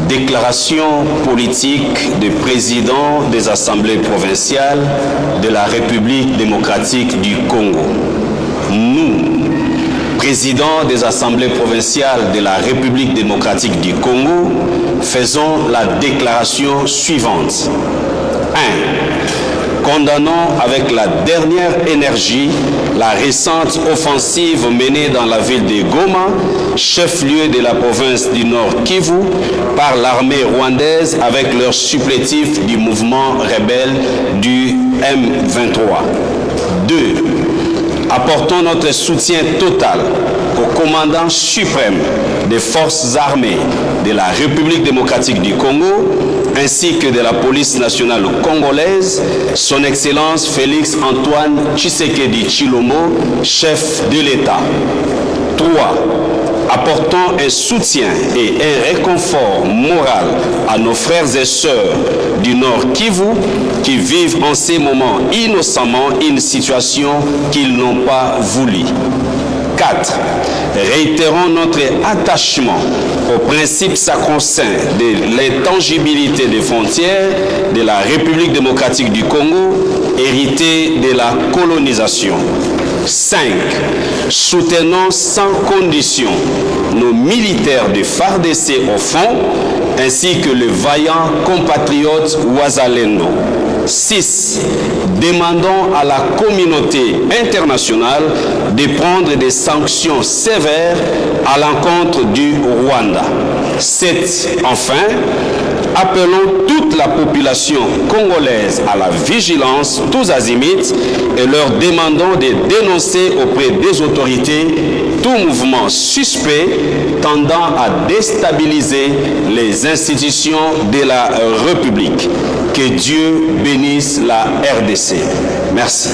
Déclaration politique du président des assemblées provinciales de la République démocratique du Congo. Nous, président des assemblées provinciales de la République démocratique du Congo, faisons la déclaration suivante. 1. Condamnons avec la dernière énergie la récente offensive menée dans la ville de Goma, chef-lieu de la province du Nord Kivu, par l'armée rwandaise avec leur supplétif du mouvement rebelle du M23. 2. Apportons notre soutien total au commandant suprême des forces armées de la République démocratique du Congo, ainsi que de la police nationale congolaise, son Excellence Félix Antoine Tshisekedi Tshilombo, chef de l'État. 3. Apportons un soutien et un réconfort moral à nos frères et sœurs du Nord Kivu qui vivent en ces moments innocemment une situation qu'ils n'ont pas voulu. 4. Réitérons notre attachement au principe sacro-saint de l'intangibilité des frontières de la République démocratique du Congo, héritée de la colonisation. 5. Soutenons sans condition nos militaires de FARDC au front, ainsi que le vaillant compatriote Wazalendo. 6. Demandons à la communauté internationale de prendre des sanctions sévères à l'encontre du Rwanda. 7. Enfin, appelons toute la population congolaise à la vigilance tous azimuts et leur demandons de dénoncer auprès des autorités tout mouvement suspect tendant à déstabiliser les institutions de la République. Que Dieu bénisse la RDC. Merci.